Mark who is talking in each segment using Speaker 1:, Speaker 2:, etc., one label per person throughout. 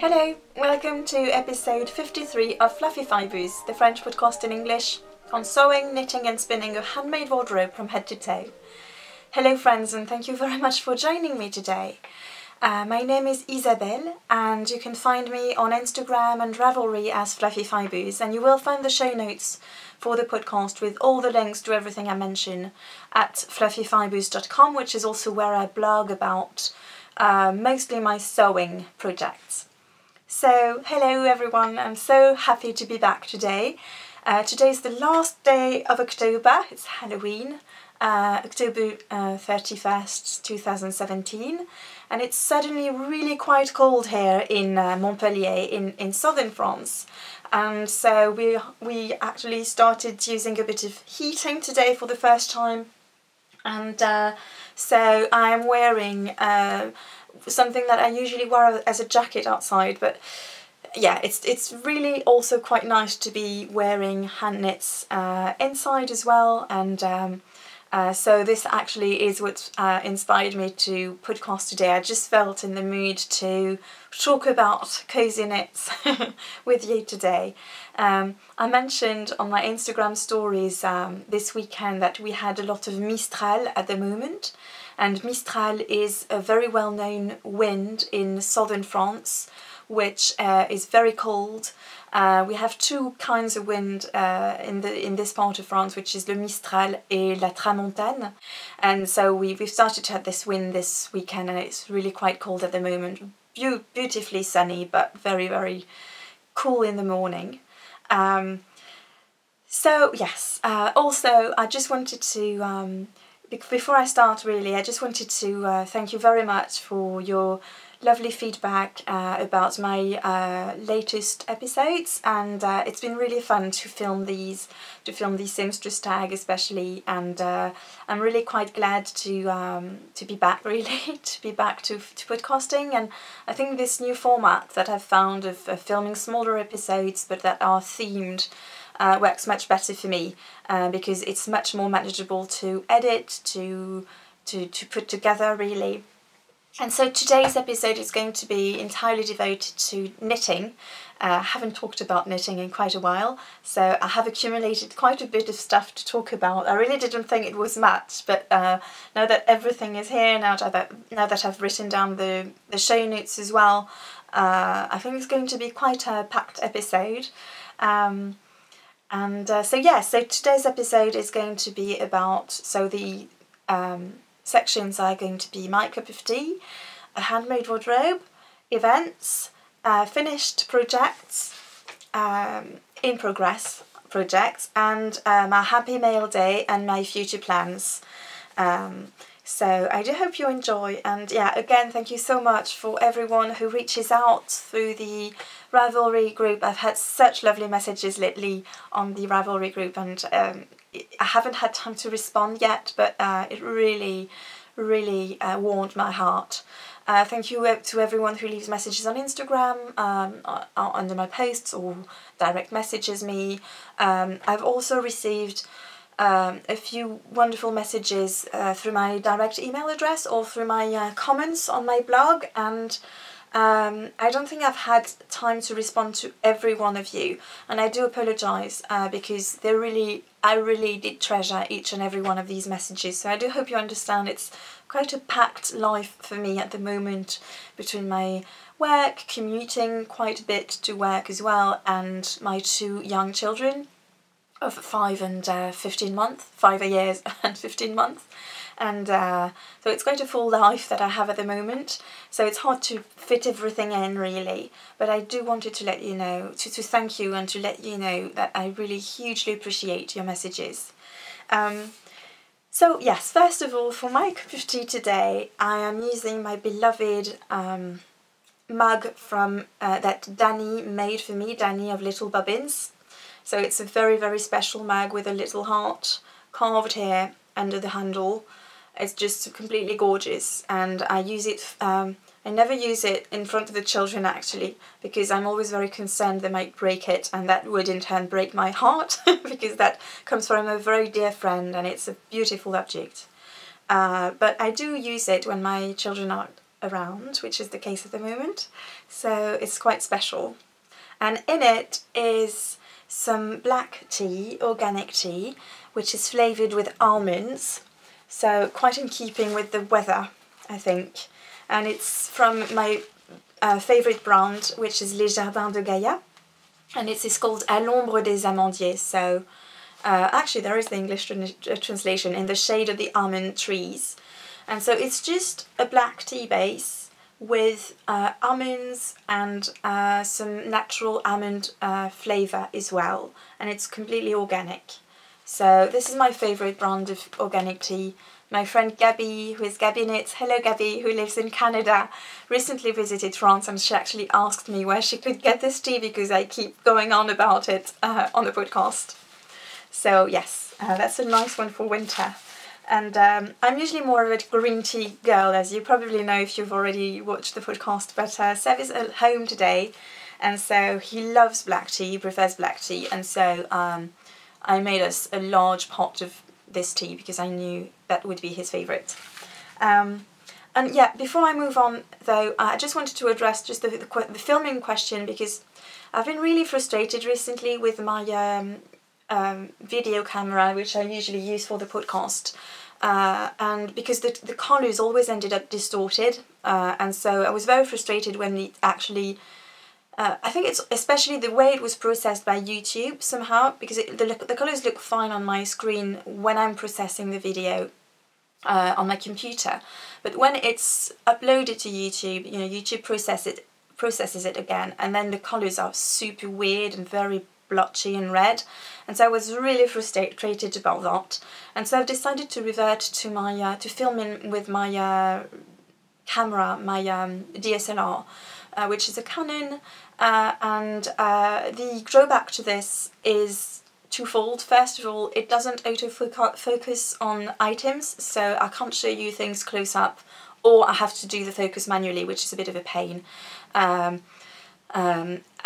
Speaker 1: Hello, welcome to episode 53 of Fluffy Fibres, the French podcast in English on sewing, knitting and spinning a handmade wardrobe from head to toe. Hello friends, and thank you very much for joining me today. My name is Isabelle and you can find me on Instagram and Ravelry as Fluffy Fibres, and you will find the show notes for the podcast with all the links to everything I mention at fluffyfibres.com, which is also where I blog about mostly my sewing projects. So, hello everyone, I'm so happy to be back today. Today is the last day of October, it's Halloween, October 31st, 2017, and it's suddenly really quite cold here in Montpellier in southern France. And so we actually started using a bit of heating today for the first time, and so I'm wearing something that I usually wear as a jacket outside, but yeah, it's really also quite nice to be wearing hand knits inside as well, and so this actually is what inspired me to podcast today. I just felt in the mood to talk about cozy knits with you today. I mentioned on my Instagram stories this weekend that we had a lot of Mistral at the moment, and Mistral is a very well-known wind in southern France, which is very cold. We have two kinds of wind in this part of France, which is le Mistral et la Tramontane, and so we've started to have this wind this weekend, and it's really quite cold at the moment. Beautifully sunny, but very, very cool in the morning. So yes, also I just wanted to, before I start really, I just wanted to thank you very much for your lovely feedback about my latest episodes, and it's been really fun to film these seamstress tag especially, and I'm really quite glad to be back really, to be back to podcasting. And I think this new format that I've found of filming smaller episodes but that are themed works much better for me, because it's much more manageable to edit, to put together really. And so today's episode is going to be entirely devoted to knitting. I haven't talked about knitting in quite a while, so I have accumulated quite a bit of stuff to talk about. I really didn't think it was much, but now that everything is here, now that I've written down the show notes as well, I think it's going to be quite a packed episode. So today's episode is going to be about, the sections are going to be my cup of tea, a handmade wardrobe, events, finished projects, in progress projects, and my happy mail day and my future plans. So I do hope you enjoy, and yeah, again, thank you so much for everyone who reaches out through the Ravelry group. I've had such lovely messages lately on the Ravelry group, and I haven't had time to respond yet, but it really warmed my heart. Thank you to everyone who leaves messages on Instagram, under my posts, or direct messages me. I've also received a few wonderful messages through my direct email address or through my comments on my blog, and I don't think I've had time to respond to every one of you, and I do apologise because I really did treasure each and every one of these messages. So I do hope you understand it's quite a packed life for me at the moment, between my work, commuting quite a bit to work as well, and my two young children of 5 and 15 months, 5 years and 15 months. And so it's quite a full life that I have at the moment, so it's hard to fit everything in really, but I do wanted to let you know, to thank you and to let you know that I really hugely appreciate your messages. So yes, first of all, for my cup of tea today, I am using my beloved mug from that Danny made for me, Danny of Little Bobbins. So it's a very, very special mug with a little heart carved here under the handle. It's just completely gorgeous, and I use it, I never use it in front of the children actually, because I'm always very concerned they might break it, and that would in turn break my heart because that comes from a very dear friend and it's a beautiful object. But I do use it when my children are around, which is the case at the moment, so it's quite special. And in it is some black tea, organic tea, which is flavoured with almonds, so quite in keeping with the weather, I think. And it's from my favourite brand, which is Les Jardins de Gaïa, and it's called À l'ombre des amandiers, so actually there is the English translation, in the shade of the almond trees. And so it's just a black tea base with almonds and some natural almond flavour as well, and it's completely organic. So this is my favourite brand of organic tea. My friend Gabby, who is Gabby Knits, hello Gabby, who lives in Canada, recently visited France, and she actually asked me where she could get this tea because I keep going on about it on the podcast. So yes, that's a nice one for winter. And I'm usually more of a green tea girl, as you probably know if you've already watched the podcast, but Seb is at home today, and so he loves black tea, he prefers black tea, and so I made us a large pot of this tea because I knew that would be his favourite. And yeah, before I move on though, I just wanted to address just the filming question, because I've been really frustrated recently with my video camera, which I usually use for the podcast, and because the colours always ended up distorted, and so I was very frustrated when it actually I think it's especially the way it was processed by YouTube somehow, because the colours look fine on my screen when I'm processing the video on my computer, but when it's uploaded to YouTube, you know, YouTube processes it again, and then the colours are super weird and very blotchy and red, and so I was really frustrated about that, and so I've decided to revert to my to filming with my camera, my DSLR, which is a Canon, and the drawback to this is twofold. First of all, it doesn't autofocus on items, so I can't show you things close up, or I have to do the focus manually, which is a bit of a pain.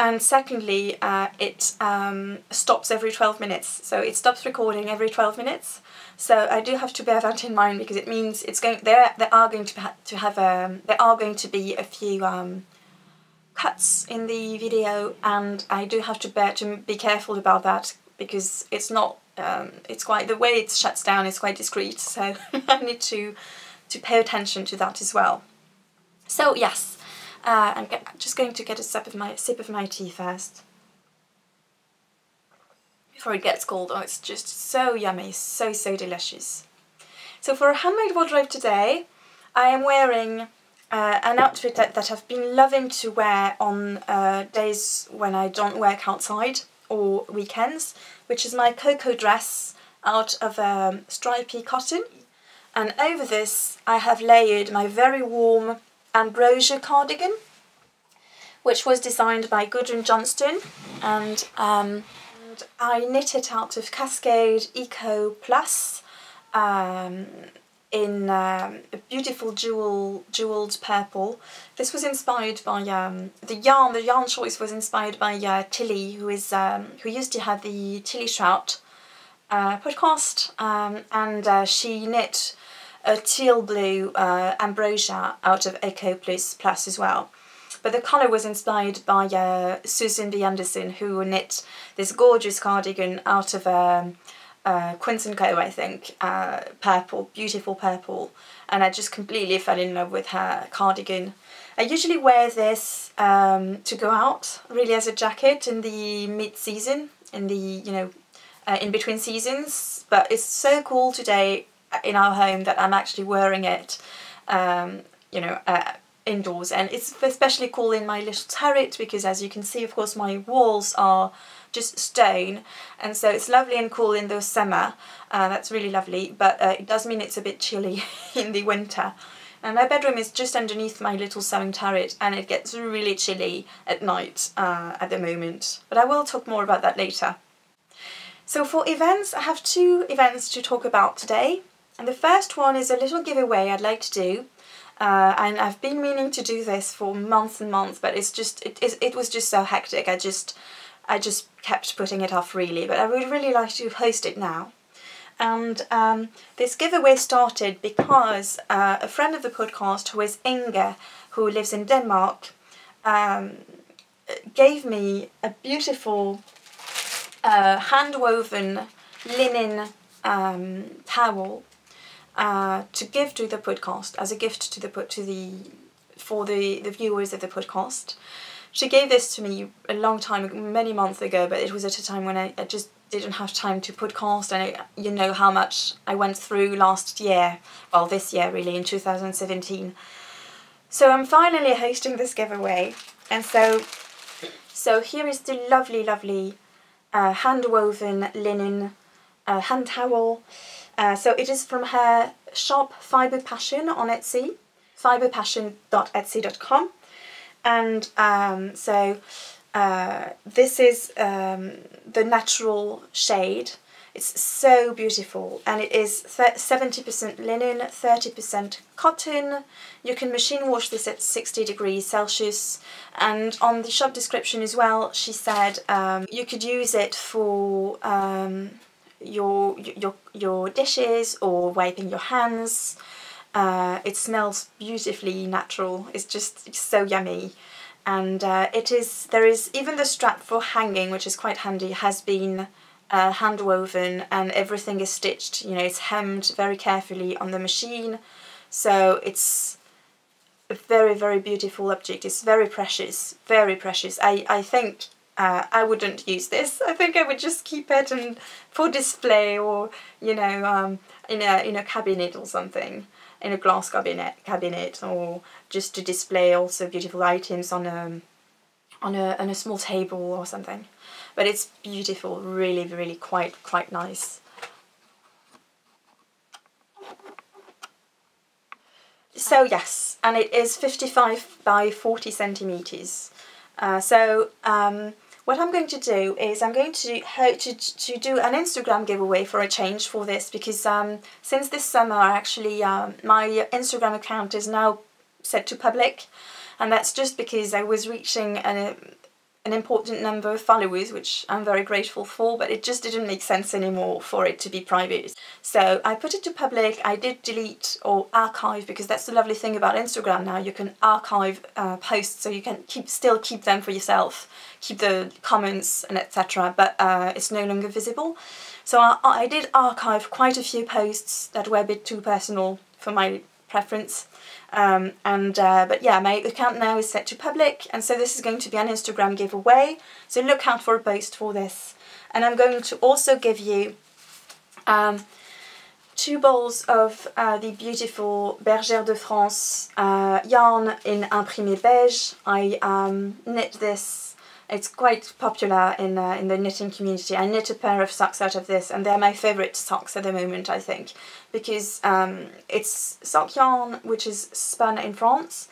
Speaker 1: And secondly, it stops every 12 minutes, so it stops recording every 12 minutes. So I do have to bear that in mind, because it means it's going. There are going to be a few cuts in the video, and I do have to be careful about that, because it's not. It's quite, the way it shuts down is quite discreet, so I need to pay attention to that as well. So yes. I'm just going to get a sip of my tea first, before it gets cold. Oh, it's just so yummy, so delicious. So for a handmade wardrobe today, I am wearing an outfit that I've been loving to wear on days when I don't work outside or weekends, which is my cocoa dress out of stripy cotton, and over this I have layered my very warm Ambrosia cardigan, which was designed by Gudrun Johnston, and I knit it out of Cascade Eco Plus in a beautiful jewelled purple. This was inspired by the yarn choice was inspired by Tilly, who used to have the Tilly Shrout podcast, and she knit a teal blue ambrosia out of Eco Plus as well. But the colour was inspired by Susan B. Anderson, who knit this gorgeous cardigan out of Quince & Co, I think, purple, beautiful purple, and I just completely fell in love with her cardigan. I usually wear this to go out, really, as a jacket in the mid-season, in the, in between seasons, but it's so cool today in our home that I'm actually wearing it, indoors, and it's especially cool in my little turret, because as you can see, of course, my walls are just stone, and so it's lovely and cool in the summer. That's really lovely, but it does mean it's a bit chilly in the winter. And my bedroom is just underneath my little sewing turret, and it gets really chilly at night at the moment, but I will talk more about that later. So for events, I have 2 events to talk about today, and the first one is a little giveaway I'd like to do. And I've been meaning to do this for months and months, but it was just so hectic. I just kept putting it off, really, but I would really like to host it now. And this giveaway started because a friend of the podcast, who is Inge, who lives in Denmark, gave me a beautiful hand-woven linen towel to give to the podcast as a gift for the viewers of the podcast. She gave this to me a long time, many months ago, but it was at a time when I just didn't have time to podcast, and you know how much I went through last year, well, this year really, in 2017. So I'm finally hosting this giveaway, and so here is the lovely, lovely hand-woven linen hand towel. So it is from her shop Fiber Passion on Etsy, fiberpassion.etsy.com. And this is the natural shade. It's so beautiful, and it is 70% linen, 30% cotton. You can machine wash this at 60 degrees Celsius, and on the shop description as well, she said you could use it for your dishes or wiping your hands. It smells beautifully natural. It's so yummy. And there is even the strap for hanging, which is quite handy, has been hand woven, and everything is stitched. You know, it's hemmed very carefully on the machine. So it's a very, very beautiful object. It's very precious, very precious. I think I wouldn't use this. I think I would just keep it and for display, or you know, in a cabinet or something, in a glass cabinet, or just to display also beautiful items on a small table or something. But it's beautiful, really, really quite nice. So yes, and it is 55 by 40 centimeters. What I'm going to do is I'm going to do an Instagram giveaway for a change for this, because since this summer actually my Instagram account is now set to public, and that's just because I was reaching an important number of followers, which I'm very grateful for, but it just didn't make sense anymore for it to be private. So I put it to public. I did delete or archive, because that's the lovely thing about Instagram now. You can archive posts, so you can still keep them for yourself, keep the comments and etc. But it's no longer visible. So I did archive quite a few posts that were a bit too personal for my preference. But yeah, my account now is set to public, and so this is going to be an Instagram giveaway, so look out for a post for this. And I'm going to also give you 2 balls of the beautiful Bergère de France yarn in imprimé beige. I knit this. It's quite popular in the knitting community. I knit a pair of socks out of this, and they're my favourite socks at the moment, I think, because it's sock yarn which is spun in France,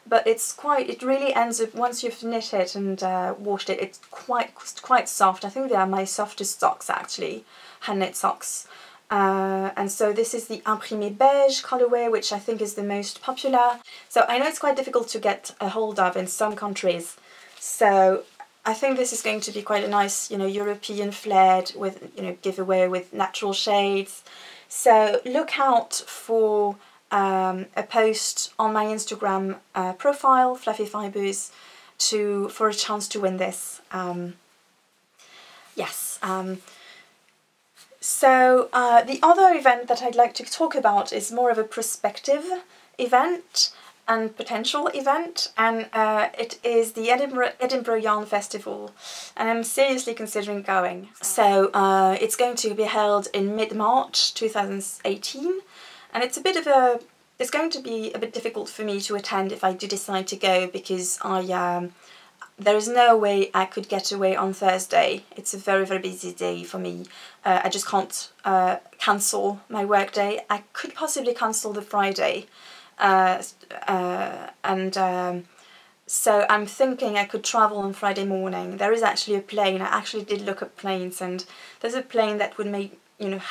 Speaker 1: but it really ends up, once you've knit it and washed it, it's quite soft. I think they are my softest socks actually, hand knit socks. And so this is the imprimé beige colourway, which I think is the most popular. So I know it's quite difficult to get a hold of in some countries, so I think this is going to be quite a nice, you know, European flared with, you know, giveaway with natural shades. So look out for a post on my Instagram profile, Fluffy Fibers, for a chance to win this. Yes. So the other event that I'd like to talk about is more of a prospective event and potential event, and it is the Edinburgh Yarn Festival, and I'm seriously considering going. So it's going to be held in mid-March 2018, and it's going to be a bit difficult for me to attend if I do decide to go, because there is no way I could get away on Thursday. It's a very, very busy day for me. I just can't cancel my work day. I could possibly cancel the Friday. So I'm thinking I could travel on Friday morning. There is actually a plane. I actually did look at planes, and there's a plane that would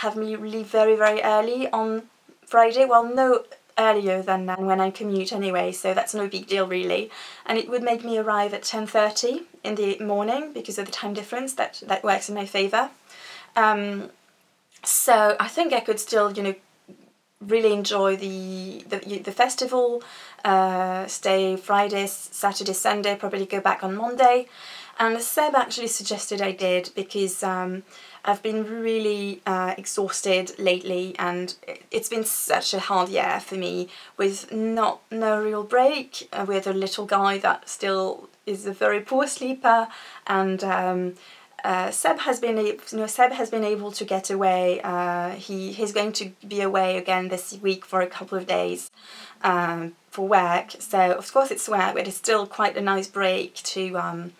Speaker 1: have me leave very, very early on Friday. Well, no earlier than when I commute anyway, so that's no big deal really. And it would make me arrive at 10:30 in the morning because of the time difference. That works in my favour. So I think I could still, you know, really enjoy the festival, stay Friday, Saturday, Sunday, probably go back on Monday. And Seb actually suggested I did because I've been really exhausted lately, and it's been such a hard year for me with no real break, with a little guy that still is a very poor sleeper, and Seb has been able to get away. He's going to be away again this week for a couple of days for work. So of course it's work, but it's still quite a nice break to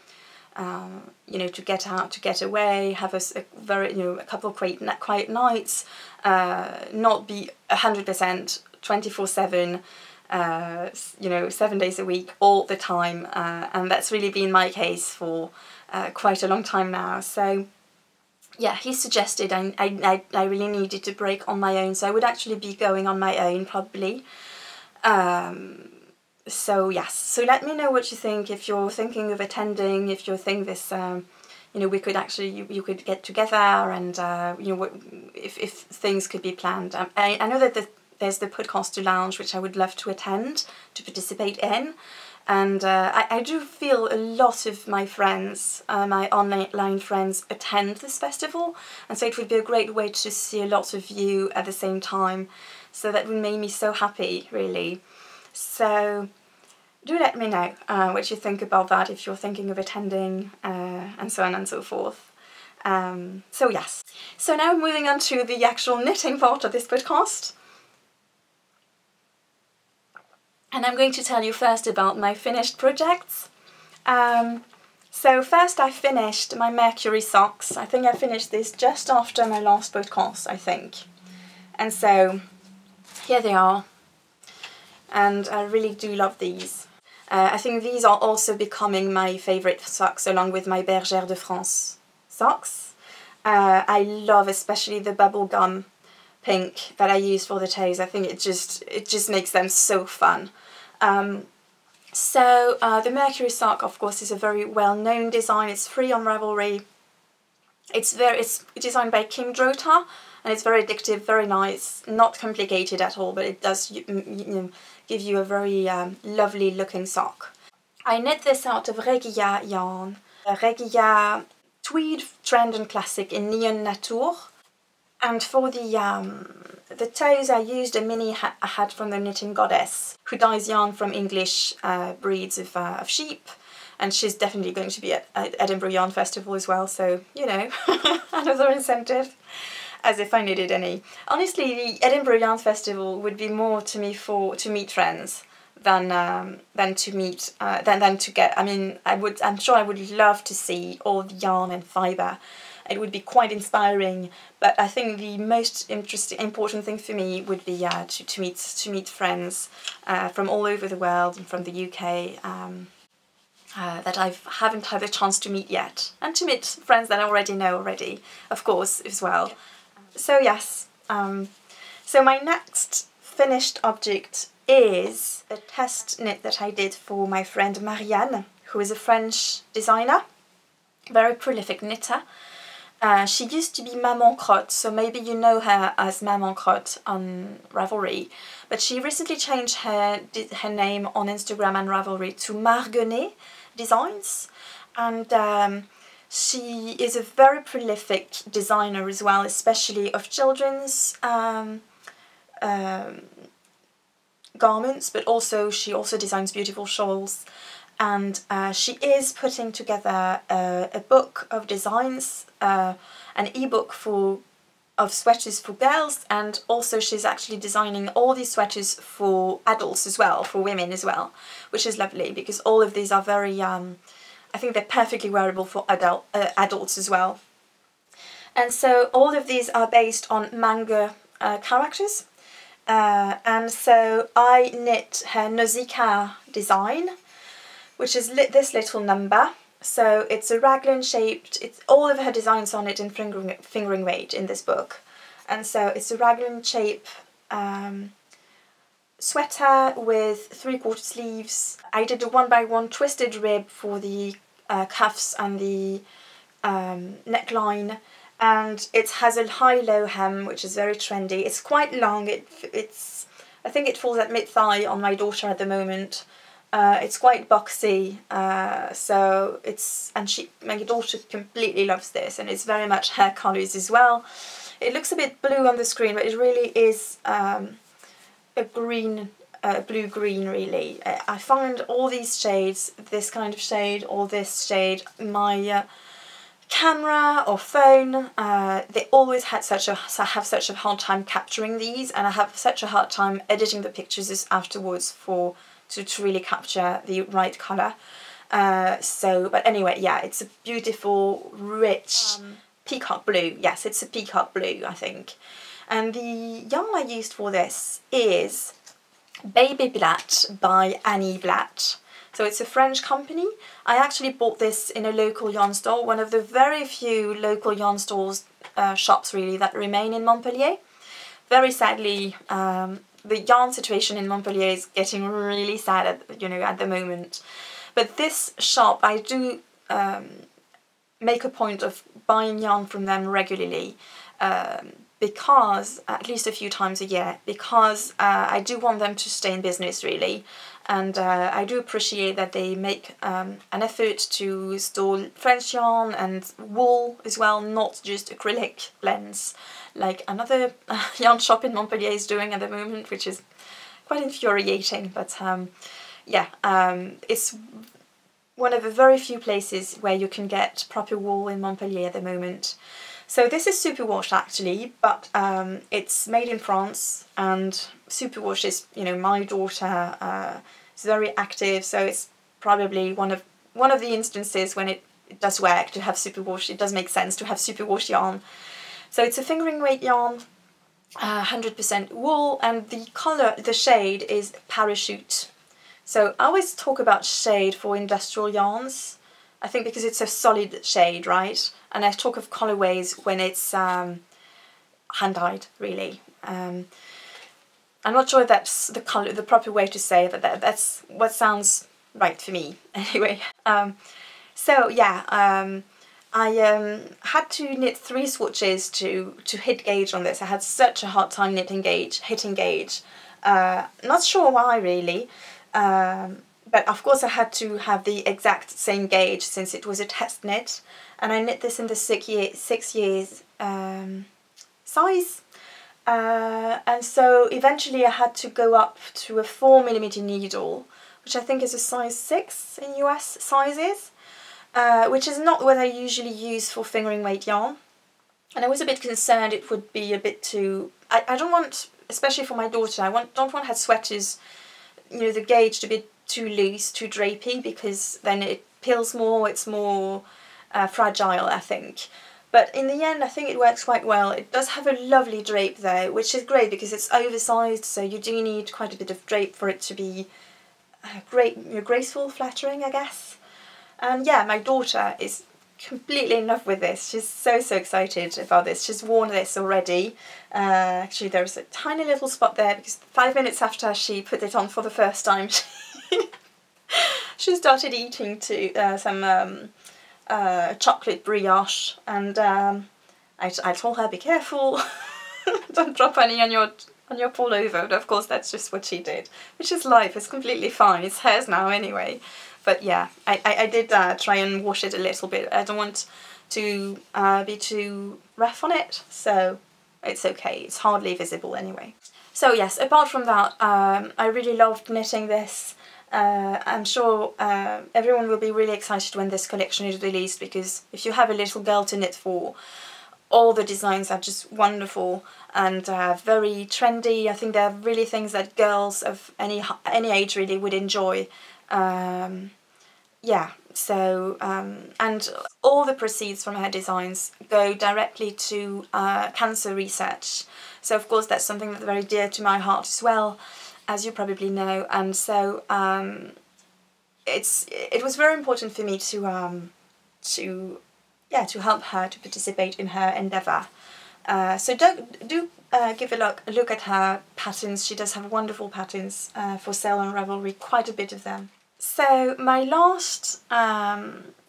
Speaker 1: you know, to get out, to get away, have a very, you know, a couple of quiet nights, not be 100% 24/7. You know, 7 days a week, all the time, and that's really been my case for quite a long time now. So yeah, he suggested I really needed to break on my own, so I would actually be going on my own probably. So yes, so let me know what you think, if you're thinking of attending, if you think this, you know, we could actually, you could get together, and you know, if things could be planned. I know that there's the Podcaster Lounge, which I would love to attend, to participate in. And I do feel a lot of my friends, my online friends, attend this festival. And so it would be a great way to see a lot of you at the same time. So that would make me so happy, really. So do let me know what you think about that, if you're thinking of attending, and so on and so forth. So yes. So now moving on to the actual knitting part of this podcast. And I'm going to tell you first about my finished projects. So first I finished my Mercury socks. I think I finished this just after my last podcast, I think. And so here they are. And I really do love these. I think these are also becoming my favourite socks, along with my Bergère de France socks. I love especially the bubblegum pink that I use for the toes. I think it just makes them so fun. So the Mercury sock, of course, is a very well-known design. It's free on Ravelry. It's designed by Kim Drota, and it's very addictive, very nice, not complicated at all, but it does you know, give you a very lovely looking sock. I knit this out of Regilla yarn, Regilla Tweed Trend and Classic in Neon Natur. And for the toes, I used a mini hat I had from the Knitting Goddess, who dyes yarn from English breeds of sheep, and she's definitely going to be at Edinburgh Yarn Festival as well, so, you know, another incentive, as if I needed any. Honestly, the Edinburgh Yarn Festival would be more to me to meet friends than to get, I mean, I'm sure I would love to see all the yarn and fibre. It would be quite inspiring, but I think the most important thing for me would be to meet friends from all over the world and from the UK that I haven't had a chance to meet yet, and to meet friends that I already know of course, as well. So yes, so my next finished object is a test knit that I did for my friend Marianne, who is a French designer, very prolific knitter. She used to be Maman Crotte, so maybe you know her as Maman Crotte on Ravelry, but she recently changed her name on Instagram and Ravelry to Marguenet Designs, and she is a very prolific designer as well, especially of children's garments, but also she also designs beautiful shawls. And she is putting together a book of designs, an ebook of sweaters for girls, and also she's actually designing all these sweaters for adults as well, for women as well, which is lovely because all of these are very, I think they're perfectly wearable for adults as well. And so all of these are based on manga characters, and so I knit her Nausicaa design, which is this little number. So it's a raglan shaped, it's all of her designs on it in fingering weight in this book. And so it's a raglan shape sweater with 3/4 sleeves. I did a 1x1 twisted rib for the cuffs and the neckline, and it has a high-low hem, which is very trendy. It's quite long. I think it falls at mid-thigh on my daughter at the moment. It's quite boxy, so my daughter completely loves this, and it's very much her colours as well. It looks a bit blue on the screen, but it really is a green, blue-green really. I find all these shades, this kind of shade or this shade, my camera or phone, they always have such a hard time capturing these, and I have such a hard time editing the pictures afterwards to really capture the right colour. But anyway, yeah, it's a beautiful, rich peacock blue. Yes, it's a peacock blue, I think. And the yarn I used for this is Baby Blatt by Annie Blatt. So it's a French company. I actually bought this in a local yarn store, one of the very few local yarn stores, shops really, that remain in Montpellier. Very sadly, the yarn situation in Montpellier is getting really sad at the moment. But this shop, I do make a point of buying yarn from them regularly, because, at least a few times a year, because I do want them to stay in business really, and I do appreciate that they make an effort to store French yarn and wool as well, not just acrylic blends like another yarn shop in Montpellier is doing at the moment, which is quite infuriating. But it's one of the very few places where you can get proper wool in Montpellier at the moment. So this is superwash actually, but it's made in France, and superwash is, my daughter is very active, so it's probably one of the instances when it does work to have superwash. It does make sense to have superwash yarn. So it's a fingering weight yarn, 100% wool, and the shade is Parachute. So I always talk about shade for industrial yarns, I think because it's a solid shade, right? And I talk of colorways when it's hand-dyed, really. I'm not sure that's the proper way to say it, but that's what sounds right for me, anyway. I had to knit 3 swatches to hit gauge on this. I had such a hard time hitting gauge. Not sure why really, but of course I had to have the exact same gauge since it was a test knit, and I knit this in the 6 years size. And so eventually I had to go up to a 4mm needle, which I think is a size 6 in US sizes. Which is not what I usually use for fingering weight yarn, and I was a bit concerned it would be a bit too. I don't want, especially for my daughter, don't want her sweaters, the gauge to be too loose, too drapey, because then it peels more. It's more fragile, I think. But in the end, I think it works quite well. It does have a lovely drape though, which is great because it's oversized, so you do need quite a bit of drape for it to be graceful, flattering, I guess. And yeah, my daughter is completely in love with this. She's so excited about this. She's worn this already. Actually, there's a tiny little spot there because 5 minutes after she put it on for the first time, she started eating some chocolate brioche, and I told her, be careful, don't drop any on your pullover. But of course, that's just what she did, which is life. It's completely fine. It's hers now anyway. But yeah, I did try and wash it a little bit. I don't want to be too rough on it, so it's okay. It's hardly visible anyway. So yes, apart from that, I really loved knitting this. I'm sure everyone will be really excited when this collection is released, because if you have a little girl to knit for, all the designs are just wonderful and very trendy. I think they're really things that girls of any age really would enjoy. Yeah, so and all the proceeds from her designs go directly to cancer research, so of course that's something that's very dear to my heart as well, as you probably know. And so it was very important for me to help her to participate in her endeavour. So do give a look at her patterns. She does have wonderful patterns for sale on Ravelry, quite a bit of them. So my last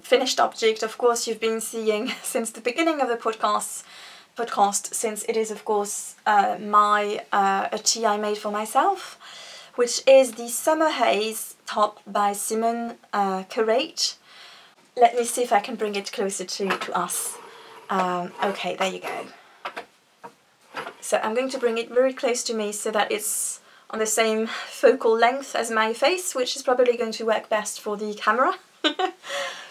Speaker 1: finished object, of course, you've been seeing since the beginning of the podcast, since it is, of course, a tea I made for myself, which is the Summer Haze top by Simone Carrate. Let me see if I can bring it closer to us. Okay, there you go. So I'm going to bring it very close to me so that it's on the same focal length as my face, which is probably going to work best for the camera.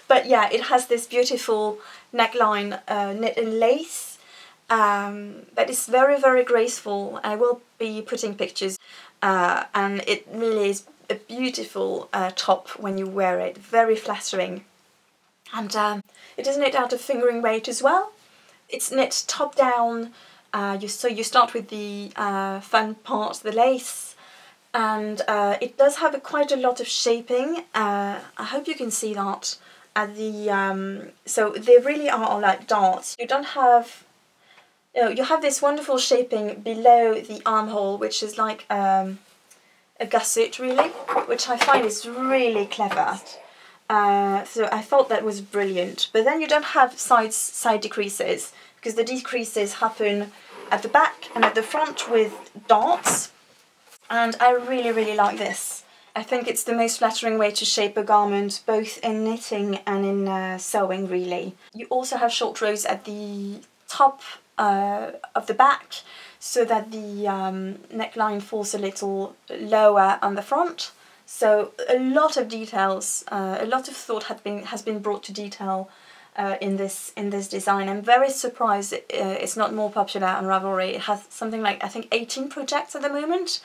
Speaker 1: But yeah, it has this beautiful neckline knit in lace that is very, very graceful. I will be putting pictures and it really is a beautiful top when you wear it, very flattering. And it is knit out of fingering weight as well. It's knit top down. So you start with the fun part, the lace, and it does have quite a lot of shaping. I hope you can see that at the so they really are like darts. You don't have, you have this wonderful shaping below the armhole, which is like a gusset really, which I find is really clever. So I thought that was brilliant. But then you don't have side decreases, because the decreases happen at the back and at the front with darts, and I really, really like this. I think it's the most flattering way to shape a garment, both in knitting and in sewing really. You also have short rows at the top of the back, so that the neckline falls a little lower on the front. So a lot of details, a lot of thought has been brought to detail in this design. I'm very surprised it's not more popular on Ravelry. It has something like, I think, 18 projects at the moment.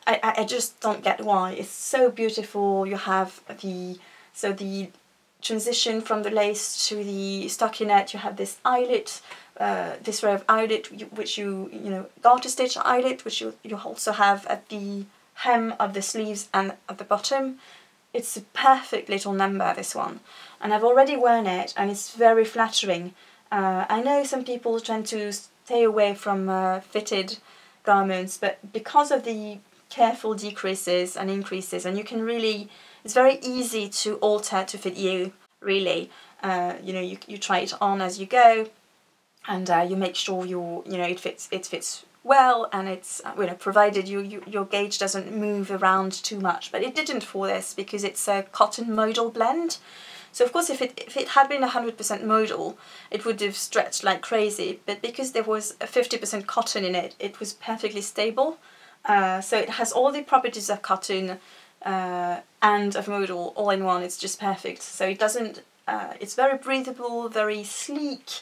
Speaker 1: I just don't get why. It's so beautiful. You have the transition from the lace to the stockinette. You have this eyelet, this row of eyelet, which you garter stitch eyelet, which you also have at the hem of the sleeves and at the bottom. It's a perfect little number, this one, and I've already worn it and it's very flattering. I know some people tend to stay away from fitted garments, but because of the careful decreases and increases, and you can really, it's very easy to alter to fit you really. You try it on as you go, and you make sure it fits well, and it's provided your gauge doesn't move around too much. But it didn't for this, because it's a cotton modal blend. So of course if it had been 100% modal, it would have stretched like crazy, but because there was a 50% cotton in it, it was perfectly stable. So it has all the properties of cotton and of modal all in one. It's just perfect. So it doesn't, it's very breathable, very sleek,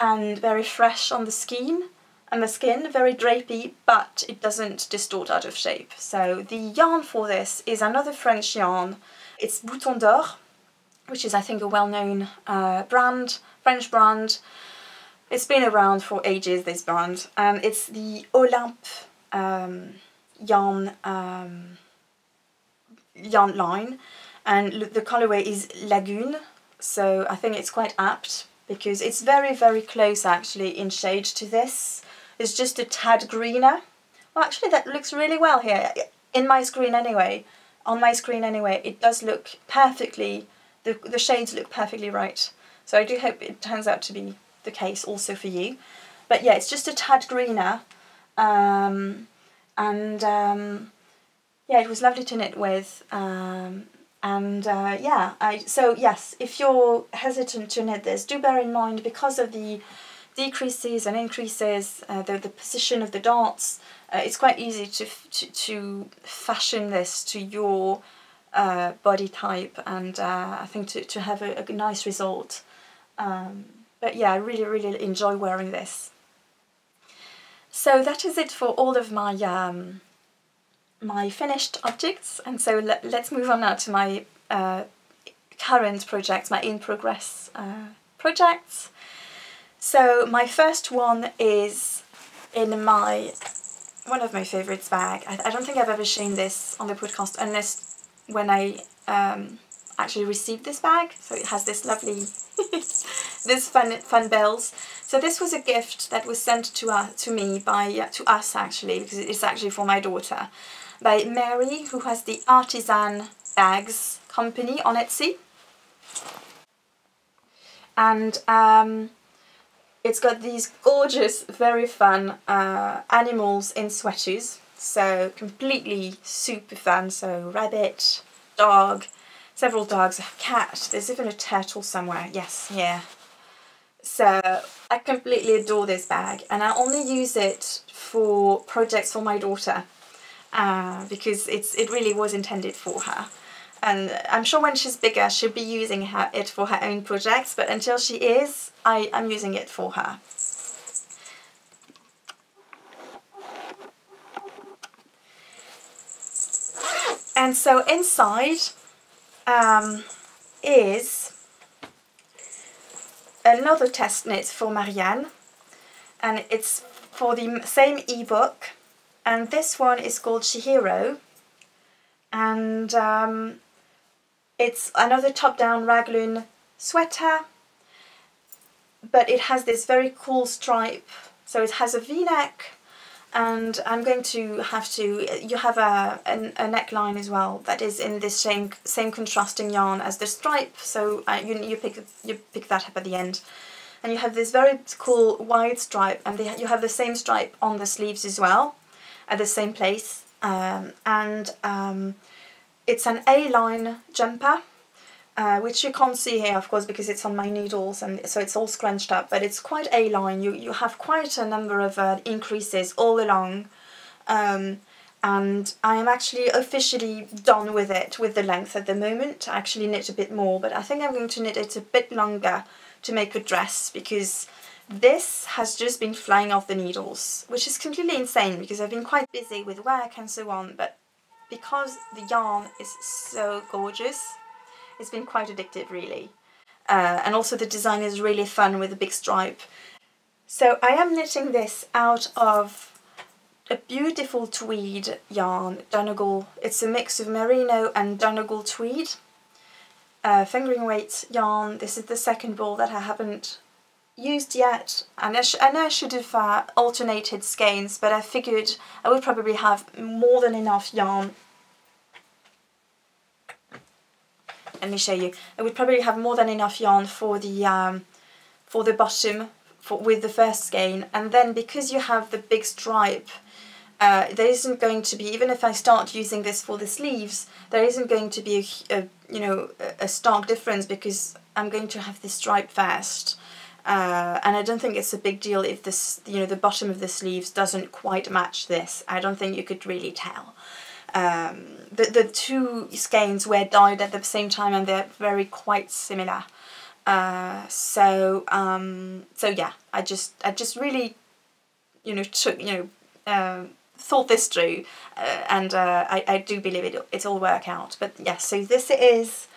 Speaker 1: and very fresh on the skin, very drapey, but it doesn't distort out of shape. So the yarn for this is another French yarn. It's Bouton d'Or, which is, I think, a well-known French brand. It's been around for ages, this brand, and it's the Olympe yarn line, and the colorway is Lagune, so I think it's quite apt, because it's very, very close actually in shade to this. It's just a tad greener. Well, actually that looks really well here, in my screen anyway. On my screen anyway, it does look perfectly, the shades look perfectly right. So I do hope it turns out to be the case also for you. But yeah, it's just a tad greener, yeah, it was lovely to knit with, so yes, if you're hesitant to knit this, do bear in mind, because of the decreases and increases, the position of the darts, it's quite easy to fashion this to your body type, and I think to have a nice result. But yeah, I really, really enjoy wearing this. So that is it for all of my my finished objects, and so let's move on now to my current projects, my in-progress projects. So my first one is in one of my favourites bag. I don't think I've ever shown this on the podcast, unless when I actually received this bag. So it has this lovely, this fun bells. So this was a gift that was sent to us actually, because it's actually for my daughter, by Mary, who has the Artisan bags Company on Etsy. And it's got these gorgeous, very fun animals in sweaters. So completely super fun. So rabbit, dog, several dogs, a cat. There's even a turtle somewhere. Yes, yeah. So I completely adore this bag, and I only use it for projects for my daughter because it really was intended for her. And I'm sure when she's bigger she'll be using it for her own projects, but until she is, I'm using it for her. And so inside is another test knit for Marianne, and it's for the same ebook, and this one is called Chihiro, and it's another top-down raglan sweater, but it has this very cool stripe. So it has a v-neck, and I'm going to have to, you have a neckline as well that is in this same contrasting yarn as the stripe, so you pick that up at the end. And you have this very cool wide stripe, and you have the same stripe on the sleeves as well, at the same place. It's an A-line jumper, which you can't see here, of course, because it's on my needles, and so it's all scrunched up, but it's quite A-line. You have quite a number of increases all along, and I am actually officially done with it, with the length at the moment. I actually knit a bit more, but I think I'm going to knit it a bit longer to make a dress, because this has just been flying off the needles, which is completely insane because I've been quite busy with work and so on, but because the yarn is so gorgeous, it's been quite addictive, really. And also the design is really fun with a big stripe. So I am knitting this out of a beautiful tweed yarn, Donegal. It's a mix of merino and Donegal tweed. Fingering weight yarn. This is the second ball that I haven't used yet, and I know I should have alternated skeins, but I figured I would probably have more than enough yarn. Let me show you. I would probably have more than enough yarn for the bottom with the first skein, and then because you have the big stripe, there isn't going to be, even if I start using this for the sleeves, there isn't going to be a stark difference because I'm going to have this stripe first. And I don't think it's a big deal if this, the bottom of the sleeves doesn't quite match this. I don't think you could really tell. The two skeins were dyed at the same time, and they're very quite similar. So yeah, I just really, thought this through, and I do believe it'll work out. But yeah, so this is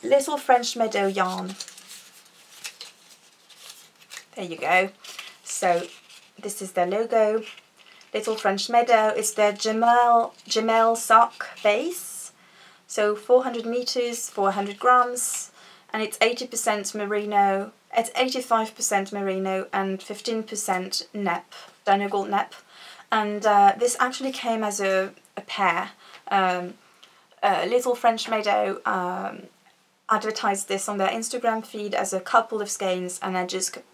Speaker 1: Little French Meadow yarn. There you go. So this is their logo, Little French Meadow. It's their Jamel sock base. So 400 meters, 400 grams, and it's 80% merino. It's 85% merino and 15% nep, Donegal nep. And this actually came as a pair. Little French Meadow advertised this on their Instagram feed as a couple of skeins, and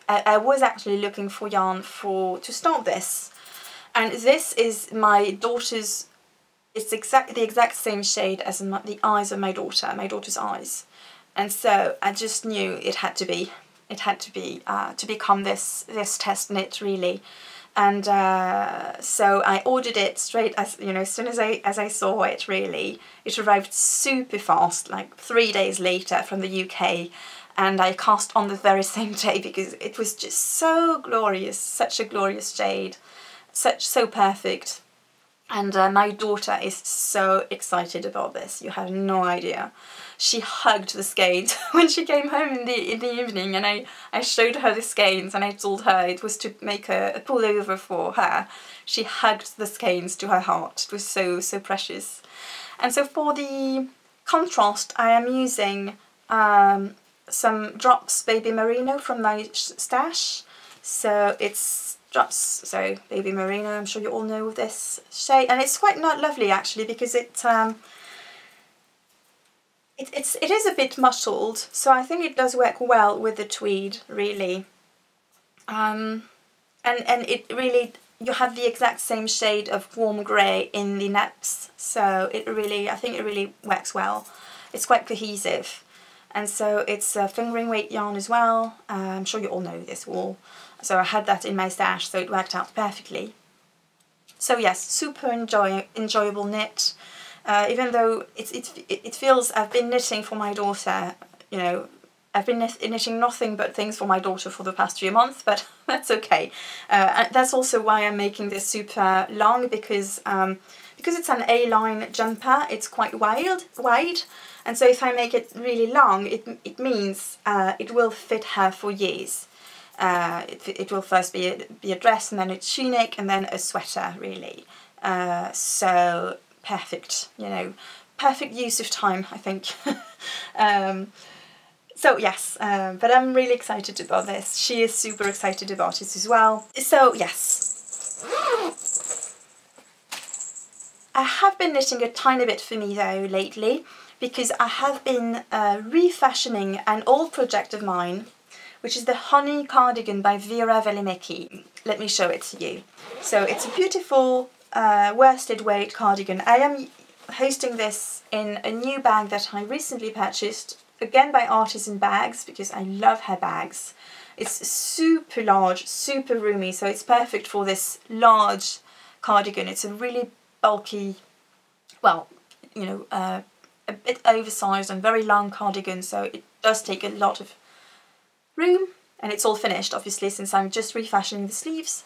Speaker 1: I was actually looking for yarn to start this, and this is my daughter's. It's the exact same shade as the eyes of my daughter's eyes, and so I just knew it had to be to become this test knit, really. And so I ordered it straight as soon as I saw it. Really, it arrived super fast, like 3 days later from the UK, and I cast on the very same day because it was just so glorious, such a glorious shade, so perfect. And my daughter is so excited about this. You have no idea. She hugged the skeins when she came home in the evening, and I showed her the skeins, and I told her it was to make a pullover for her. She hugged the skeins to her heart. It was so precious. And so for the contrast, I am using some Drops Baby Merino from my stash. So it's Drops, Baby Merino. I'm sure you all know this shade, and it's quite not lovely actually because it it is a bit mottled, so I think it does work well with the tweed, really. And it really, you have the exact same shade of warm grey in the neps, so it really, I think it really works well. It's quite cohesive, and so it's a fingering weight yarn as well. I'm sure you all know this wool, so I had that in my stash, so it worked out perfectly. So yes, super enjoyable knit. Even though it feels, I've been knitting for my daughter, you know, I've been knitting nothing but things for my daughter for the past few months, but that's okay. And that's also why I'm making this super long, because it's an A-line jumper, it's quite wide, and so if I make it really long, it means it will fit her for years. It will first be a dress, and then a tunic, and then a sweater, really. So perfect, you know, perfect use of time, I think. So yes, but I'm really excited about this. She is super excited about it as well. So yes. I have been knitting a tiny bit for me though lately, because I have been refashioning an old project of mine, which is the Honey cardigan by Vera Velimecki. Let me show it to you. So it's a beautiful worsted weight cardigan. I am hosting this in a new bag that I recently purchased, again by Artisan Bags, because I love her bags. It's super large, super roomy, so it's perfect for this large cardigan. It's a really bulky, well, you know, a bit oversized and very long cardigan, so it does take a lot of room, and it's all finished obviously since I'm just refashioning the sleeves.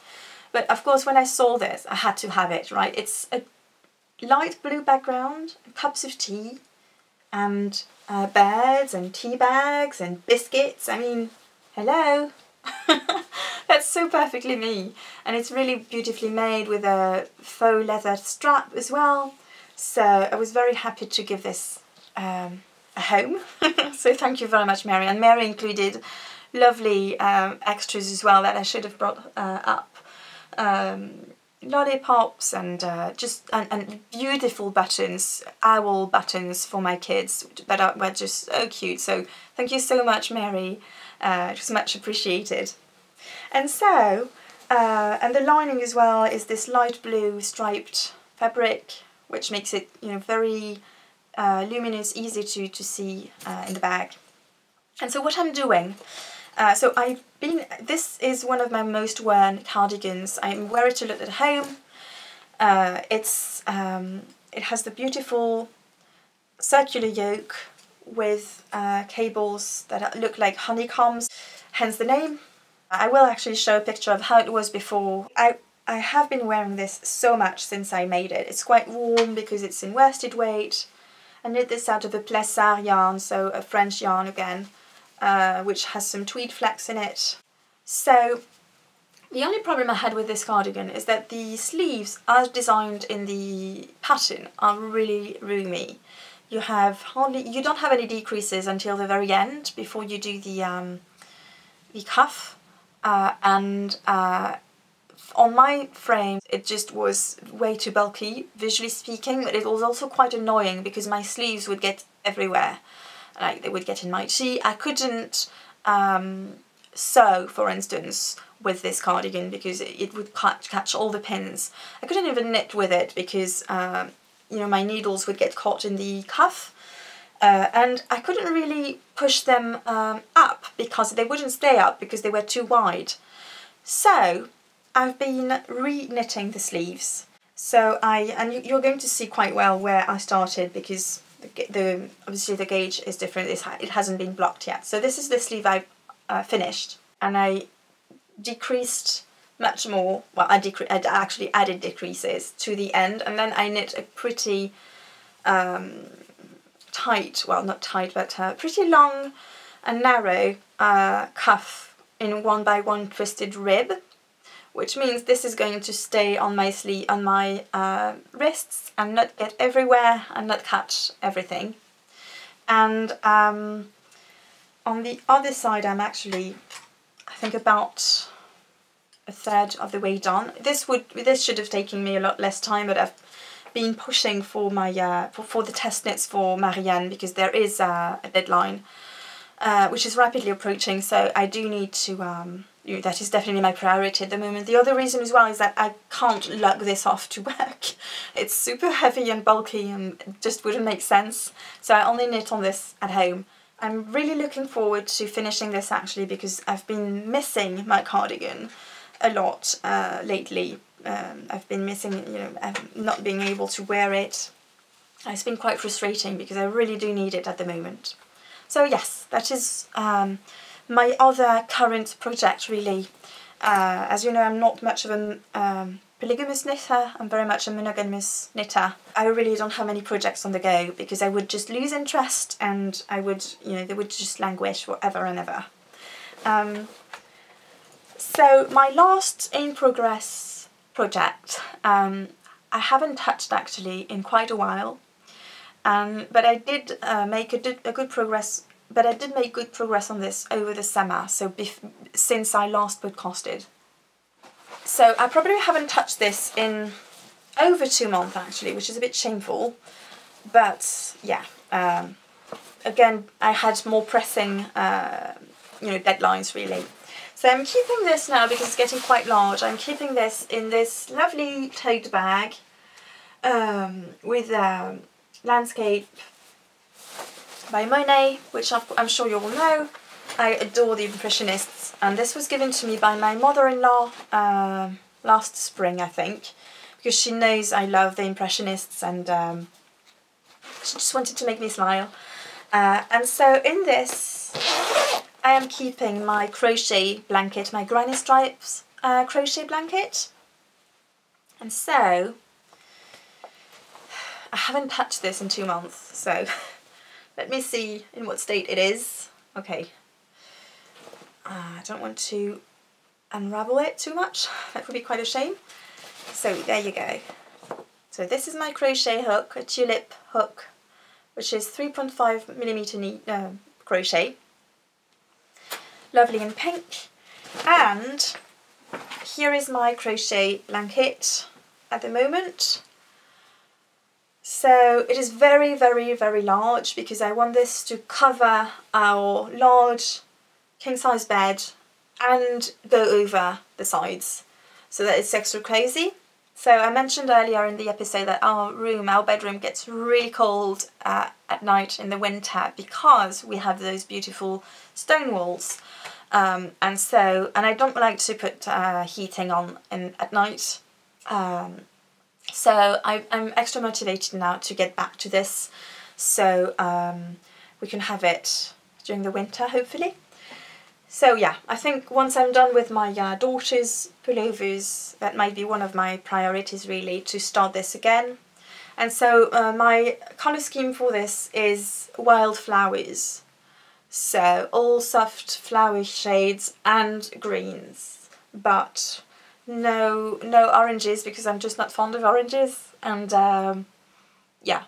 Speaker 1: But of course when I saw this I had to have it, right? It's a light blue background, cups of tea, and beds and tea bags and biscuits. I mean, hello. That's so perfectly me, and it's really beautifully made with a faux leather strap as well, so I was very happy to give this a home. So thank you very much, Mary. And Mary included lovely extras as well that I should have brought up. Lollipops and and beautiful buttons, owl buttons for my kids that were just so cute. So thank you so much, Mary. It was much appreciated. And so, and the lining as well is this light blue striped fabric, which makes it, you know, very luminous, easy to see in the bag. And so what I'm doing, so this is one of my most worn cardigans. I wear it a lot at home. It has the beautiful circular yoke with cables that look like honeycombs, hence the name. I will actually show a picture of how it was before. I have been wearing this so much since I made it. It's quite warm because it's in worsted weight. I knit this out of a Plessard yarn, so a French yarn again, which has some tweed flax in it. So the only problem I had with this cardigan is that the sleeves, as designed in the pattern, are really roomy. You don't have any decreases until the very end before you do the cuff, and on my frame it just was way too bulky, visually speaking, but it was also quite annoying because my sleeves would get everywhere. Like they would get in my tea. I couldn't sew, for instance, with this cardigan because it would catch all the pins. I couldn't even knit with it because you know, my needles would get caught in the cuff, and I couldn't really push them up because they wouldn't stay up because they were too wide. So I've been re-knitting the sleeves. So you're going to see quite well where I started because obviously the gauge is different. It hasn't been blocked yet. So this is the sleeve I finished, and I decreased much more. Well, I actually added decreases to the end, and then I knit a pretty tight, well not tight, but pretty long and narrow cuff in 1x1 twisted rib, which means this is going to stay on my sleeve, on my wrists, and not get everywhere and not catch everything. And on the other side I'm actually, I think, about a third of the way done. This should have taken me a lot less time, but I've been pushing for my for the test knits for Marianne, because there is a deadline which is rapidly approaching, so I do need to, that is definitely my priority at the moment. The other reason as well is that I can't lug this off to work. It's super heavy and bulky and it just wouldn't make sense, so I only knit on this at home. I'm really looking forward to finishing this actually, because I've been missing my cardigan a lot lately. I've been missing, not being able to wear it. It's been quite frustrating because I really do need it at the moment. So yes, that is my other current project really. As you know, I'm not much of a polygamous knitter, I'm very much a monogamous knitter. I really don't have many projects on the go because I would just lose interest and I would, they would just languish forever and ever. So my last in progress project, I haven't touched actually in quite a while, but I did make a good progress. But I did make good progress on this over the summer, so since I last podcasted. So I probably haven't touched this in over 2 months actually, which is a bit shameful. But yeah, again, I had more pressing, deadlines really. So I'm keeping this now because it's getting quite large. I'm keeping this in this lovely tote bag with landscape by Monet, which I'm sure you all know. I adore the Impressionists, and this was given to me by my mother-in-law last spring, I think, because she knows I love the Impressionists, and she just wanted to make me smile. And so in this, I am keeping my crochet blanket, my Granny Stripes crochet blanket. And so, I haven't touched this in 2 months, so let me see in what state it is. Okay, I don't want to unravel it too much, that would be quite a shame. So there you go. So this is my crochet hook, a tulip hook, which is 3.5mm crochet. Lovely in pink. And here is my crochet blanket at the moment. So it is very, very, very large because I want this to cover our large king-size bed and go over the sides so that it's extra cozy. So I mentioned earlier in the episode that our bedroom gets really cold at night in the winter because we have those beautiful stone walls. And I don't like to put heating on at night. So I'm extra motivated now to get back to this, so we can have it during the winter, hopefully. So yeah, I think once I'm done with my daughter's pullovers, that might be one of my priorities really, to start this again. And so my colour scheme for this is wildflowers, so all soft flower shades and greens, but no oranges because I'm just not fond of oranges, and yeah,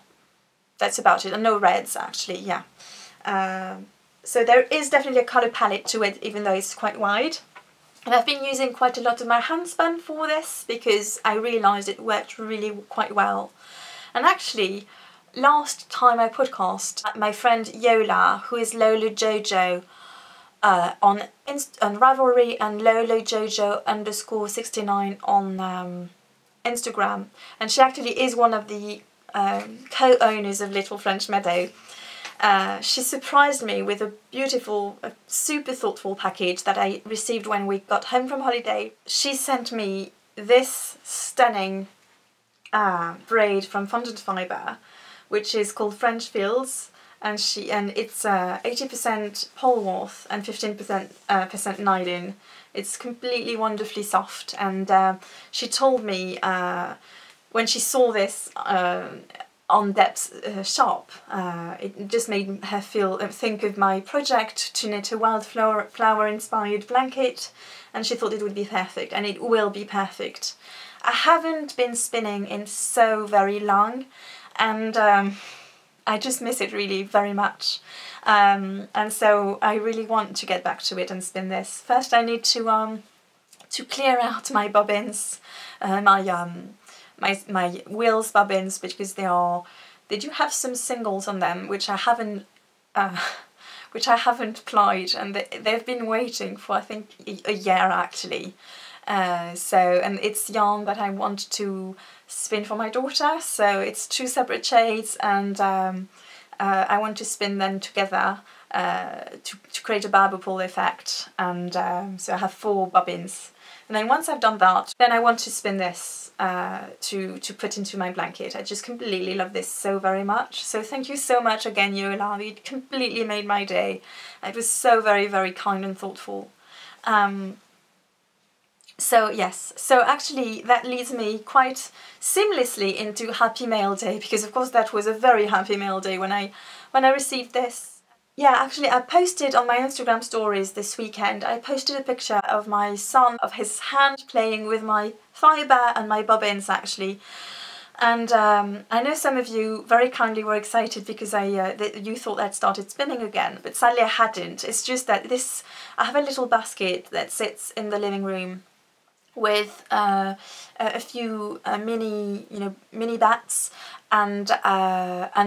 Speaker 1: that's about it. And no reds actually, yeah. So there is definitely a colour palette to it, even though it's quite wide. And I've been using quite a lot of my handspun for this because I realised it worked really quite well. And actually, last time I podcast, my friend Yola, who is Lolo Jojo, on Ravelry, and LoloJojo_69 on Instagram, and she actually is one of the co-owners of Little French Meadow. She surprised me with a beautiful, super thoughtful package that I received when we got home from holiday. She sent me this stunning braid from Fondant Fibre, which is called French Fields, and it's 80% Polwarth and 15% nylon. It's completely wonderfully soft, and she told me when she saw this on Dep's shop, it just made her think of my project to knit a wildflower inspired blanket, and she thought it would be perfect, and it will be perfect. I haven't been spinning in so very long, and I just miss it really very much, and so I really want to get back to it and spin this. First I need to clear out my bobbins, my Wills bobbins, because they do have some singles on them which I haven't plied, and they've been waiting for I think a year actually. And it's yarn that I want to spin for my daughter, so it's 2 separate shades, and I want to spin them together to create a barber pole effect, and so I have 4 bobbins. And then once I've done that, then I want to spin this to put into my blanket. I just completely love this so very much. So thank you so much again, Yola. It completely made my day. It was so very, very kind and thoughtful. So yes, so actually that leads me quite seamlessly into Happy Mail Day, because of course that was a very happy mail day when I received this. Yeah, actually I posted on my Instagram stories this weekend, I posted a picture of my son, of his hand playing with my fibre and my bobbins actually. And I know some of you very kindly were excited because you thought I'd started spinning again, but sadly I hadn't. It's just that I have a little basket that sits in the living room with a few mini bats and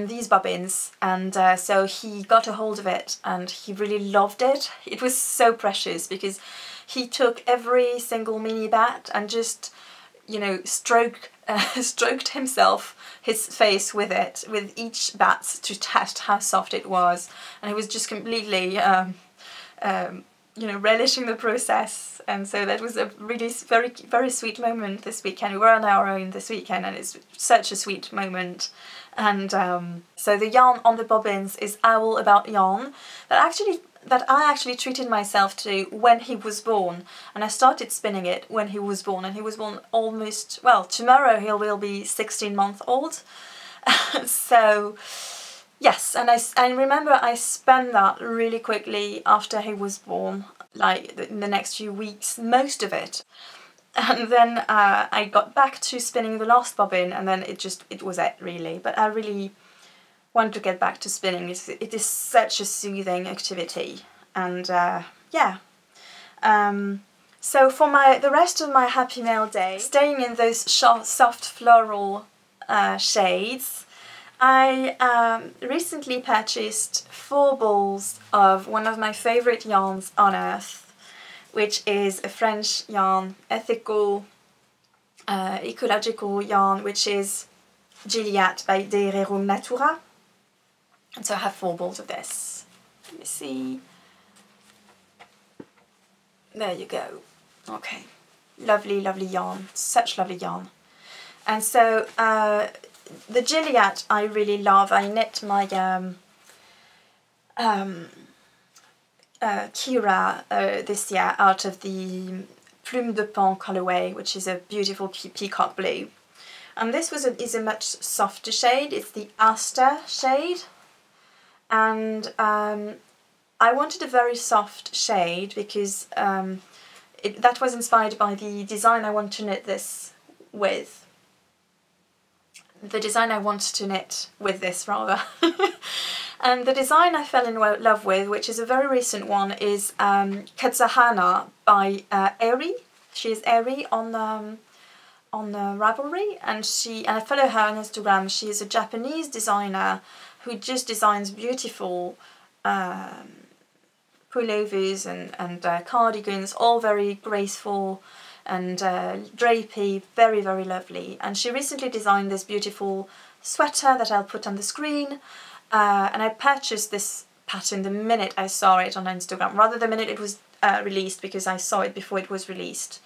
Speaker 1: these bobbins, and so he got a hold of it and he really loved it. It was so precious because he took every single mini bat and just stroked his face with it, with each bat, to test how soft it was, and he was just completely relishing the process. And so that was a really very, very sweet moment this weekend. We were on our own this weekend and it's such a sweet moment. And so the yarn on the bobbins is Owl About Yarn that I actually treated myself to when he was born, and I started spinning it when he was born, and he was born almost, well, tomorrow he will be 16 months old. So yes, and I remember I spun that really quickly after he was born, like in the next few weeks, most of it. And then I got back to spinning the last bobbin, and then it was it really. But I really want to get back to spinning. It is such a soothing activity, and yeah. So for the rest of my Happy Mail Day, staying in those soft floral shades, I recently purchased 4 balls of one of my favourite yarns on earth, which is a French yarn, ethical, ecological yarn, which is Gilliatt by De Rerum Natura. And so I have 4 balls of this. Let me see. There you go. Okay. Lovely, lovely yarn. Such lovely yarn. And so the Gilliatt I really love. I knit my Kira this year out of the Plume de Pan colourway, which is a beautiful peacock blue. And this is a much softer shade. It's the Aster shade. And I wanted a very soft shade because that was inspired by the design I want to knit this with. The design I want to knit with this, rather. And the design I fell in love with, which is a very recent one, is Katsahana by Eri. She is Eri on Ravelry, and I follow her on Instagram. She is a Japanese designer who just designs beautiful pullovers and cardigans, all very graceful and drapey, very, very lovely. And she recently designed this beautiful sweater that I'll put on the screen, and I purchased this pattern the minute I saw it on Instagram, rather the minute it was released, because I saw it before it was released.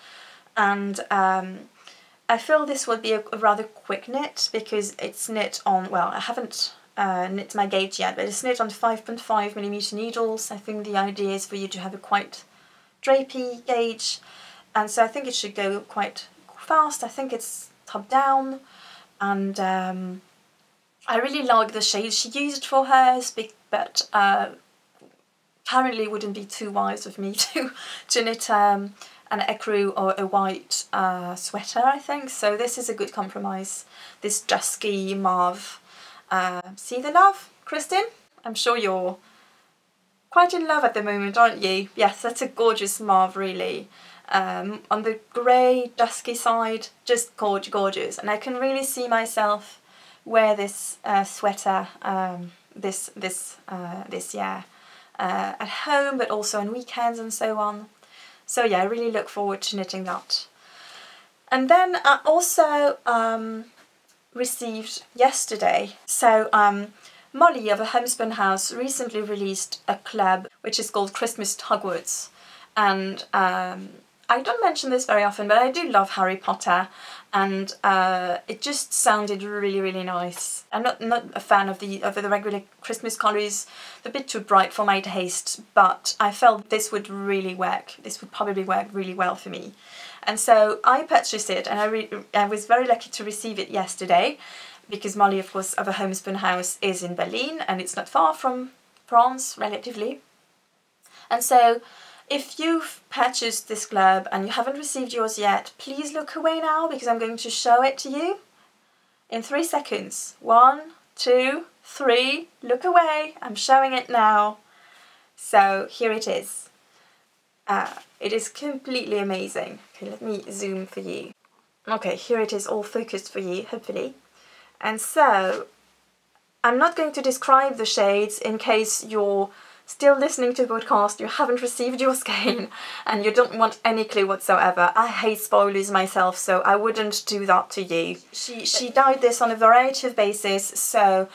Speaker 1: And I feel this will be a rather quick knit, because it's knit on, well, I haven't knit my gauge yet, but it's knit on 5.5mm needles. I think the idea is for you to have a quite drapey gauge, and so I think it should go quite fast. I think it's top down, and I really like the shade she used for hers, but apparently it wouldn't be too wise of me to knit an ecru or a white sweater, I think. So this is a good compromise, this dusky mauve. See the love, Kristen? I'm sure you're quite in love at the moment, aren't you? Yes, that's a gorgeous mauve, really. on the grey, dusky side, just gorgeous. And I can really see myself wear this sweater this year at home, but also on weekends and so on. So yeah, I really look forward to knitting that. And then I also received yesterday, so Molly of a Homespun House recently released a club which is called Christmas Hogwarts, and I don't mention this very often, but I do love Harry Potter, and it just sounded really nice. I'm not a fan of the regular Christmas colours, they're a bit too bright for my taste, but I felt this would really work. This would probably work really well for me. And so I purchased it, and I was very lucky to receive it yesterday, because Molly, of course, of a Homespun House is in Berlin, and it's not far from France, relatively. And so if you've purchased this glove and you haven't received yours yet, please look away now, because I'm going to show it to you in 3 seconds. 1, 2, 3, look away. I'm showing it now. So here it is. It is completely amazing. Okay, let me zoom for you. Okay, here it is all focused for you, hopefully. And so, I'm not going to describe the shades in case you're still listening to the podcast, you haven't received your skein, and you don't want any clue whatsoever. I hate spoilers myself, so I wouldn't do that to you. She dyed this on a variety of bases, so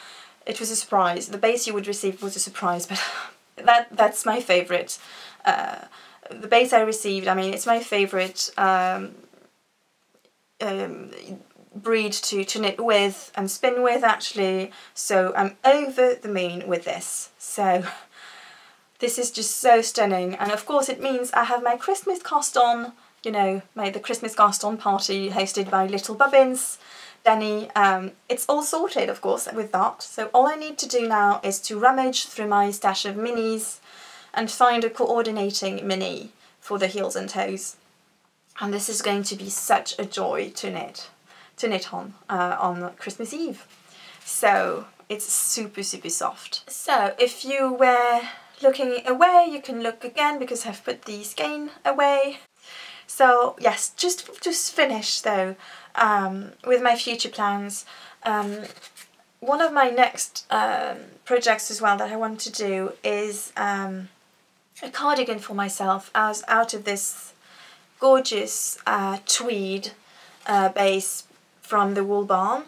Speaker 1: it was a surprise. The base you would receive was a surprise, but that's my favourite. The base I received, I mean, it's my favourite breed to knit with and spin with, actually, so I'm over the moon with this. So this is just so stunning, and of course it means I have my Christmas cast on, you know, the Christmas cast on party hosted by Little Bobbins, Danny. It's all sorted, of course, with that, so all I need to do now is to rummage through my stash of minis and find a coordinating mini for the heels and toes. And this is going to be such a joy to knit on Christmas Eve. So it's super soft. So if you were looking away, you can look again, because I've put the skein away. So yes, just finish though with my future plans. One of my next projects as well that I want to do is a cardigan for myself out of this gorgeous tweed base from the Wool Barn.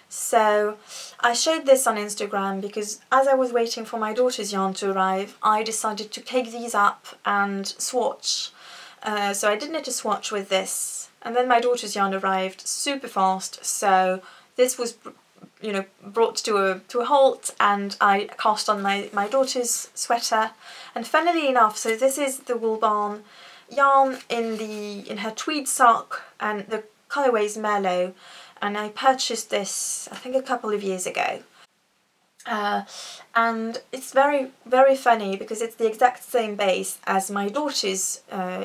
Speaker 1: So I showed this on Instagram because as I was waiting for my daughter's yarn to arrive, I decided to take these up and swatch. So I did knit a swatch with this, and then my daughter's yarn arrived super fast, so this was, you know, brought to a halt, and I cast on my daughter's sweater. And funnily enough, so this is the Wool Barn yarn in her tweed sock, and the colourway is Merlot, and I purchased this I think a couple of years ago. And it's very funny because it's the exact same base as my daughter's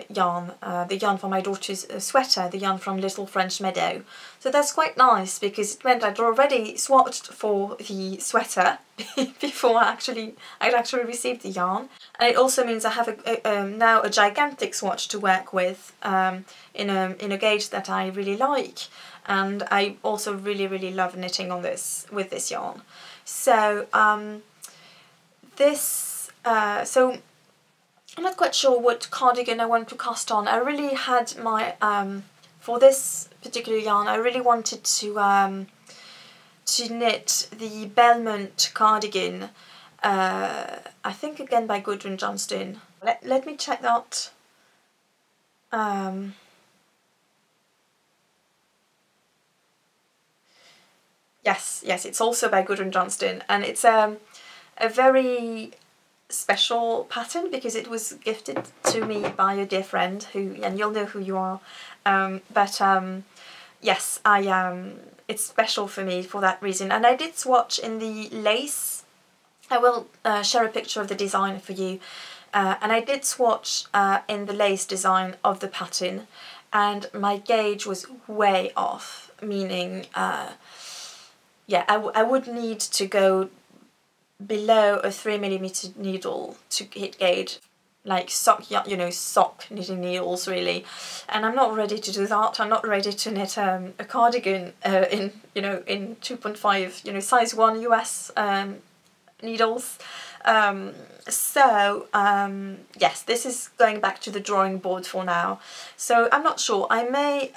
Speaker 1: yarn, the yarn for my daughter's sweater, the yarn from Little French Meadow. So that's quite nice because it meant I'd already swatched for the sweater before I'd actually received the yarn. And it also means I have now a gigantic swatch to work with in a gauge that I really like, and I also really love knitting on this with this yarn. So so I'm not quite sure what cardigan I want to cast on. I really had my for this particular yarn, I really wanted to knit the Belmont cardigan. I think again by Gudrun Johnston. Let me check that. Yes, it's also by Gudrun Johnston, and it's a very special pattern because it was gifted to me by a dear friend and you'll know who you are. Yes, it's special for me for that reason. And I did swatch in the lace. I will share a picture of the design for you. And I did swatch in the lace design of the pattern, and my gauge was way off, meaning yeah, I would need to go below a 3mm needle to hit gauge. like sock knitting needles really, and I'm not ready to do that. I'm not ready to knit a cardigan in 2.5 size 1 US needles. Yes, this is going back to the drawing board for now. So I'm not sure. I may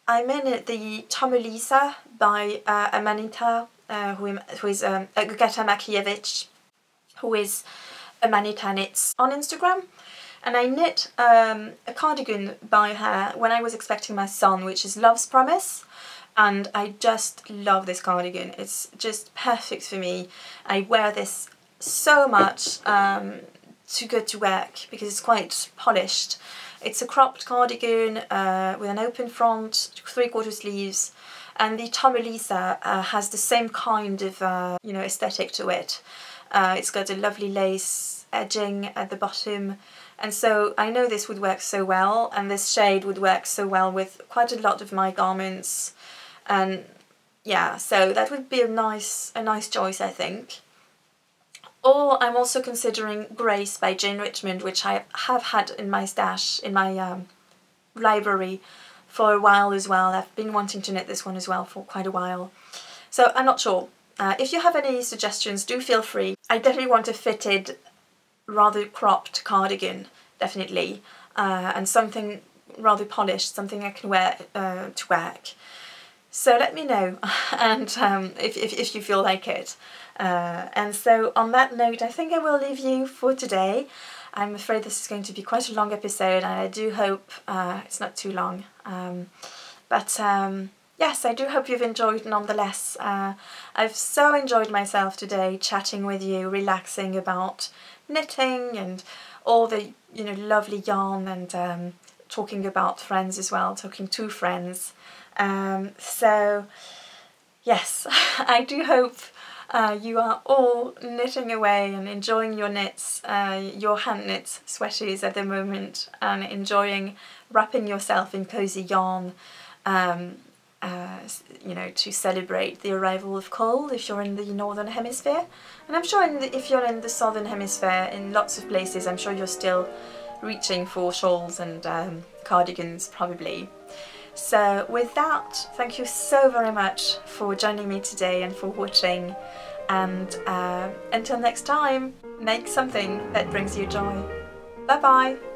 Speaker 1: knit the Tommelisa by Amanita, who is Agata Makiewicz, who is Amanita Knits on Instagram. And I knit a cardigan by her when I was expecting my son, which is Love's Promise. And I just love this cardigan. It's just perfect for me. I wear this so much to go to work because it's quite polished. It's a cropped cardigan with an open front, 3/4 sleeves, and the Tommelisa has the same kind of aesthetic to it. It's got a lovely lace edging at the bottom, and so I know this would work so well, and this shade would work so well with quite a lot of my garments. And yeah, so that would be a nice choice, I think. Or I'm also considering Grace by Jane Richmond, which I have had in my stash, in my library for a while as well. I've been wanting to knit this one as well for quite a while. So I'm not sure. If you have any suggestions, do feel free. I definitely want a fitted, rather cropped cardigan, definitely. And something rather polished, something I can wear to work. So let me know, and if you feel like it. And so on that note, I think I will leave you for today. I'm afraid this is going to be quite a long episode, and I do hope it's not too long. Yes, I do hope you've enjoyed nonetheless. I've so enjoyed myself today, chatting with you, relaxing about knitting and all the lovely yarn, and talking about friends as well, talking to friends. So yes, I do hope you are all knitting away and enjoying your knits, your hand knit sweaties at the moment, and enjoying wrapping yourself in cozy yarn, to celebrate the arrival of cold if you're in the northern hemisphere. And I'm sure if you're in the southern hemisphere, in lots of places, I'm sure you're still reaching for shawls and cardigans probably. So with that, thank you so very much for joining me today and for watching, and until next time, make something that brings you joy. Bye bye!